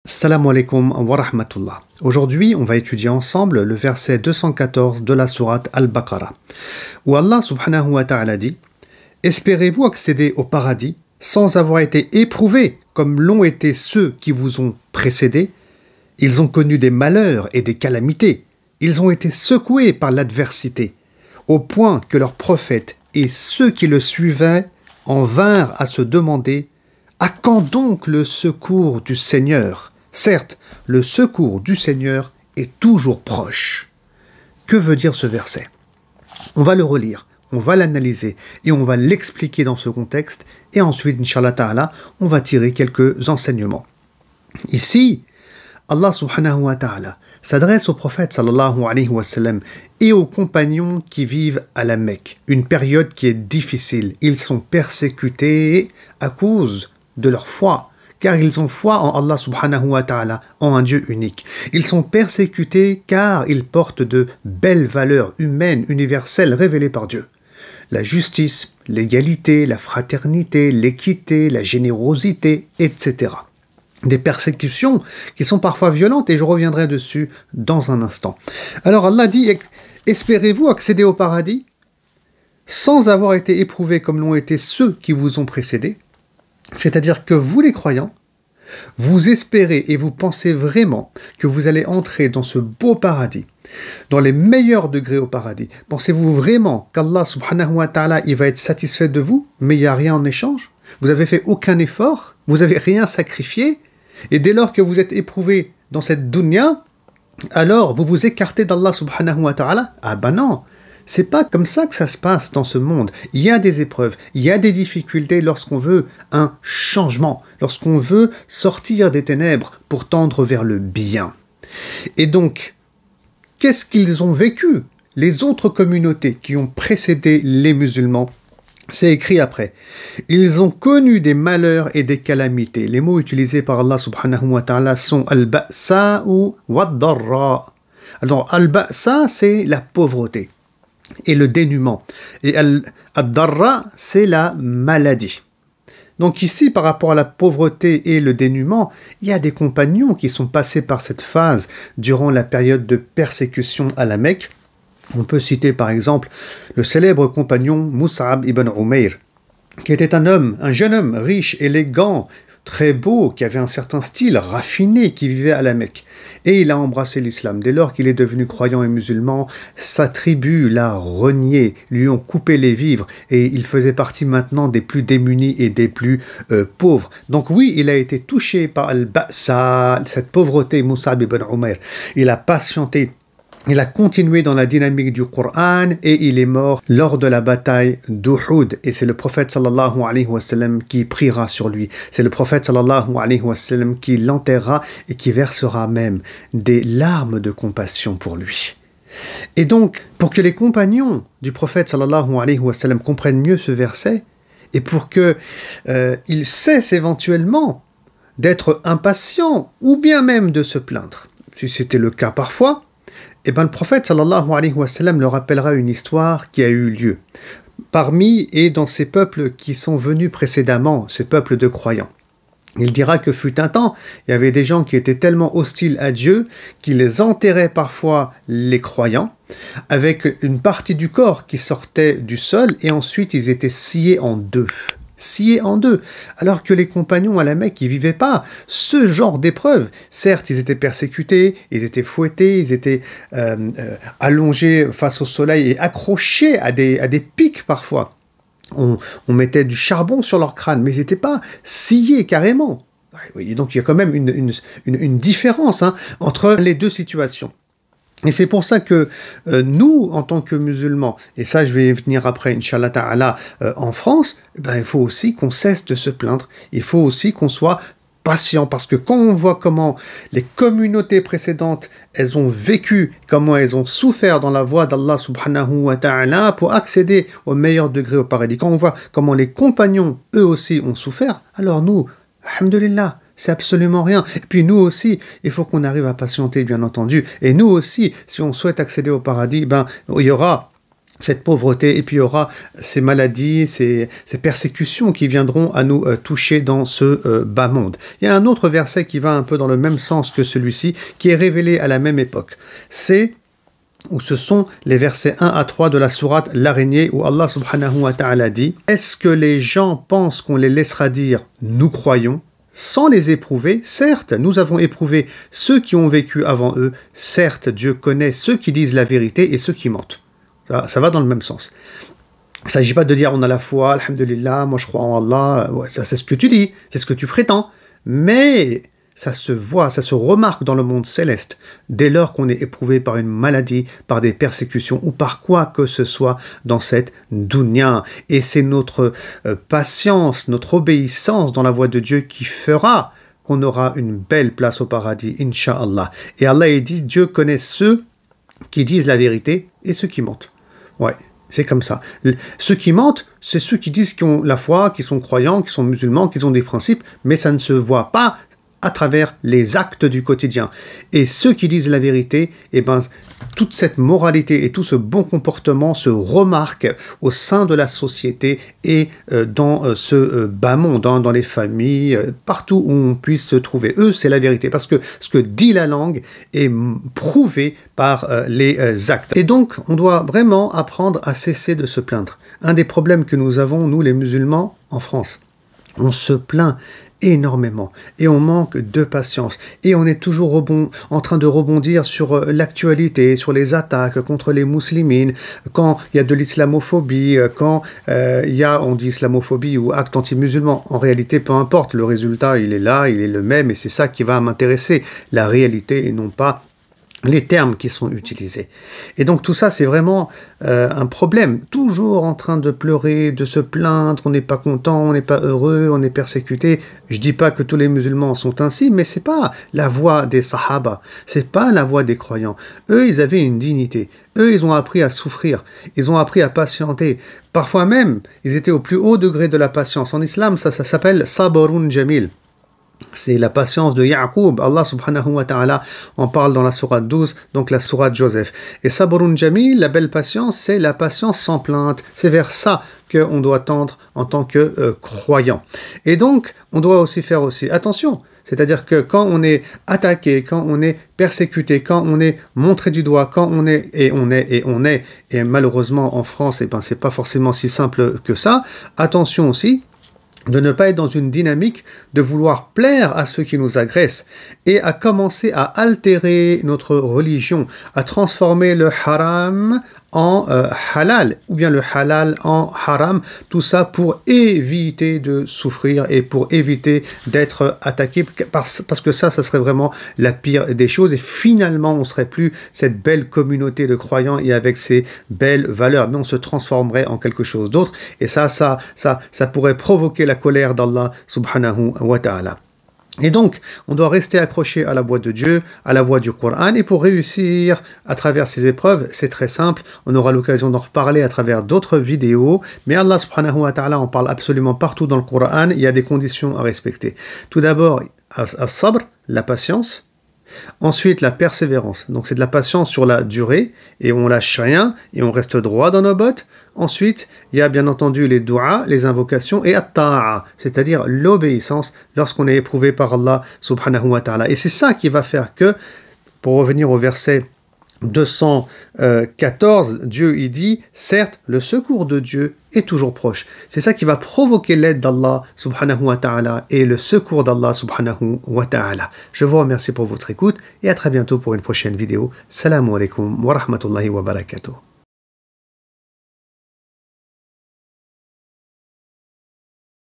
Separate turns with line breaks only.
Salam alaikum wa rahmatullah. Aujourd'hui, on va étudier ensemble le verset 214 de la sourate Al-Baqarah, où Allah subhanahu wa ta'ala dit « Espérez-vous accéder au paradis sans avoir été éprouvés comme l'ont été ceux qui vous ont précédés? Ils ont connu des malheurs et des calamités. Ils ont été secoués par l'adversité, au point que leurs prophètes et ceux qui le suivaient en vinrent à se demander « À quand donc le secours du Seigneur ?» Certes, le secours du Seigneur est toujours proche. Que veut dire ce verset? On va le relire, on va l'analyser et on va l'expliquer dans ce contexte et ensuite, Inch'Allah Ta'ala, on va tirer quelques enseignements. Ici, Allah subhanahu wa ta'ala s'adresse au prophète sallallahu alayhi wa sallam et aux compagnons qui vivent à la Mecque, une période qui est difficile. Ils sont persécutés à cause de leur foi, car ils ont foi en Allah subhanahu wa ta'ala, en un Dieu unique. Ils sont persécutés car ils portent de belles valeurs humaines, universelles, révélées par Dieu. La justice, l'égalité, la fraternité, l'équité, la générosité, etc. Des persécutions qui sont parfois violentes et je reviendrai dessus dans un instant. Alors Allah dit, espérez-vous accéder au paradis sans avoir été éprouvés comme l'ont été ceux qui vous ont précédés? C'est-à-dire que vous les croyants, vous espérez et vous pensez vraiment que vous allez entrer dans ce beau paradis, dans les meilleurs degrés au paradis. Pensez-vous vraiment qu'Allah subhanahu wa ta'ala il va être satisfait de vous, mais il n'y a rien en échange? Vous n'avez fait aucun effort, vous n'avez rien sacrifié, et dès lors que vous êtes éprouvé dans cette dunya, alors vous vous écartez d'Allah subhanahu wa ta'ala? Ah ben non! C'est pas comme ça que ça se passe dans ce monde. Il y a des épreuves, il y a des difficultés lorsqu'on veut un changement, lorsqu'on veut sortir des ténèbres pour tendre vers le bien. Et donc, qu'est-ce qu'ils ont vécu, les autres communautés qui ont précédé les musulmans? C'est écrit après. Ils ont connu des malheurs et des calamités. Les mots utilisés par Allah subhanahu wa ta'ala sont al-ba'sa ou wad-darra. Alors, al-ba'sa, c'est la pauvreté et le dénuement. Et al-darra, c'est la maladie. Donc ici, par rapport à la pauvreté et le dénuement, il y a des compagnons qui sont passés par cette phase durant la période de persécution à la Mecque. On peut citer par exemple le célèbre compagnon Mus'ab ibn Umayr, qui était un jeune homme riche, élégant, très beau, qui avait un certain style raffiné, qui vivait à la Mecque. Et il a embrassé l'islam. Dès lors qu'il est devenu croyant et musulman, sa tribu l'a renié, lui ont coupé les vivres, et il faisait partie maintenant des plus démunis et des plus pauvres. Donc oui, il a été touché par al-ba'sa, cette pauvreté, Mus'ab ibn Umayr. Il a patienté. Il a continué dans la dynamique du Coran et il est mort lors de la bataille d'Uhud. Et c'est le prophète sallallahu alayhi wa sallam qui priera sur lui. C'est le prophète sallallahu alayhi wa sallam qui l'enterrera et qui versera même des larmes de compassion pour lui. Et donc, pour que les compagnons du prophète sallallahu alayhi wa sallam comprennent mieux ce verset et pour qu'ils cessent éventuellement d'être impatients ou bien même de se plaindre, si c'était le cas parfois, eh bien, le prophète sallallahu alayhi wa sallam leur rappellera une histoire qui a eu lieu parmi et dans ces peuples qui sont venus précédemment, ces peuples de croyants. Il dira que fut un temps, il y avait des gens qui étaient tellement hostiles à Dieu qu'ils enterraient parfois les croyants avec une partie du corps qui sortait du sol et ensuite ils étaient sciés en deux. Alors que les compagnons à la Mecque, ils vivaient pas ce genre d'épreuve. Certes, ils étaient persécutés, ils étaient fouettés, ils étaient allongés face au soleil et accrochés à des pics parfois. On mettait du charbon sur leur crâne, mais ils n'étaient pas sciés carrément. Et donc il y a quand même une différence entre les deux situations. Et c'est pour ça que nous, en tant que musulmans, et ça je vais venir après, Inch'Allah Ta'ala, en France, il faut aussi qu'on cesse de se plaindre, il faut aussi qu'on soit patient, parce que quand on voit comment les communautés précédentes, elles ont vécu, comment elles ont souffert dans la voie d'Allah subhanahu wa ta'ala pour accéder au meilleur degré au paradis, quand on voit comment les compagnons, eux aussi, ont souffert, alors nous, alhamdulillah, c'est absolument rien. Et puis nous aussi, il faut qu'on arrive à patienter, bien entendu. Et nous aussi, si on souhaite accéder au paradis, il y aura cette pauvreté, et puis il y aura ces maladies, ces persécutions qui viendront à nous toucher dans ce bas monde. Il y a un autre verset qui va un peu dans le même sens que celui-ci, qui est révélé à la même époque. Ce sont les versets 1 à 3 de la sourate L'araignée, où Allah subhanahu wa ta'ala dit « Est-ce que les gens pensent qu'on les laissera dire « Nous croyons » sans les éprouver? Certes, nous avons éprouvé ceux qui ont vécu avant eux. Certes, Dieu connaît ceux qui disent la vérité et ceux qui mentent. » Ça va dans le même sens. Il ne s'agit pas de dire on a la foi, alhamdulillah, moi je crois en Allah, ouais, ça c'est ce que tu dis, c'est ce que tu prétends, mais ça se voit, ça se remarque dans le monde céleste, dès lors qu'on est éprouvé par une maladie, par des persécutions ou par quoi que ce soit dans cette dunya. Et c'est notre patience, notre obéissance dans la voie de Dieu qui fera qu'on aura une belle place au paradis, Inch'Allah. Et Allah dit, Dieu connaît ceux qui disent la vérité et ceux qui mentent. Ouais, c'est comme ça. Ceux qui mentent, c'est ceux qui disent qu'ils ont la foi, qu'ils sont croyants, qu'ils sont musulmans, qu'ils ont des principes, mais ça ne se voit pas à travers les actes du quotidien. Et ceux qui disent la vérité, eh ben, toute cette moralité et tout ce bon comportement se remarque au sein de la société et dans ce bas monde, dans les familles, partout où on puisse se trouver. Eux, c'est la vérité, parce que ce que dit la langue est prouvé par les actes. Et donc, on doit vraiment apprendre à cesser de se plaindre. Un des problèmes que nous avons, nous les musulmans, en France, on se plaint énormément et on manque de patience et on est toujours en train de rebondir sur l'actualité, sur les attaques contre les musulmans, quand il y a de l'islamophobie, quand il y a, on dit islamophobie ou acte anti-musulman. En réalité, peu importe, le résultat il est là, il est le même et c'est ça qui va m'intéresser, la réalité et non pas les termes qui sont utilisés. Et donc tout ça, c'est vraiment un problème. Toujours en train de pleurer, de se plaindre, on n'est pas content, on n'est pas heureux, on est persécuté. Je dis pas que tous les musulmans sont ainsi, mais c'est pas la voie des sahaba, c'est pas la voie des croyants. Eux, ils avaient une dignité. Eux, ils ont appris à souffrir, ils ont appris à patienter. Parfois même, ils étaient au plus haut degré de la patience. En islam, ça s'appelle sabrun jamil. C'est la patience de Ya'qub. Allah subhanahu wa ta'ala en parle dans la sourate 12, donc la sourate Joseph. Et Sabrun Jamil, la belle patience, c'est la patience sans plainte. C'est vers ça qu'on doit tendre en tant que croyant. Et donc, on doit aussi faire attention. C'est-à-dire que quand on est attaqué, quand on est persécuté, quand on est montré du doigt, quand on est, et malheureusement en France, eh ben, c'est pas forcément si simple que ça, attention aussi de ne pas être dans une dynamique de vouloir plaire à ceux qui nous agressent et à commencer à altérer notre religion, à transformer le haram en halal, ou bien le halal en haram, tout ça pour éviter de souffrir et pour éviter d'être attaqué, parce que ça serait vraiment la pire des choses, et finalement on serait plus cette belle communauté de croyants et avec ces belles valeurs, mais on se transformerait en quelque chose d'autre, et ça pourrait provoquer la colère d'Allah subhanahu wa ta'ala. Et donc, on doit rester accroché à la voie de Dieu, à la voie du Coran. Et pour réussir à travers ces épreuves, c'est très simple. On aura l'occasion d'en reparler à travers d'autres vidéos. Mais Allah subhanahu wa ta'ala en parle absolument partout dans le Coran. Il y a des conditions à respecter. Tout d'abord, as-sabr, la patience. Ensuite, la persévérance. Donc, c'est de la patience sur la durée. Et on lâche rien. Et on reste droit dans nos bottes. Ensuite, il y a bien entendu les du'a, les invocations, et at-ta'a, c'est-à-dire l'obéissance lorsqu'on est éprouvé par Allah subhanahu wa ta'ala. Et c'est ça qui va faire que, pour revenir au verset 214, Dieu il dit, certes, le secours de Dieu est toujours proche. C'est ça qui va provoquer l'aide d'Allah subhanahu wa ta'ala et le secours d'Allah subhanahu wa ta'ala. Je vous remercie pour votre écoute et à très bientôt pour une prochaine vidéo. Salam alaikum wa rahmatullahi wa barakatuh.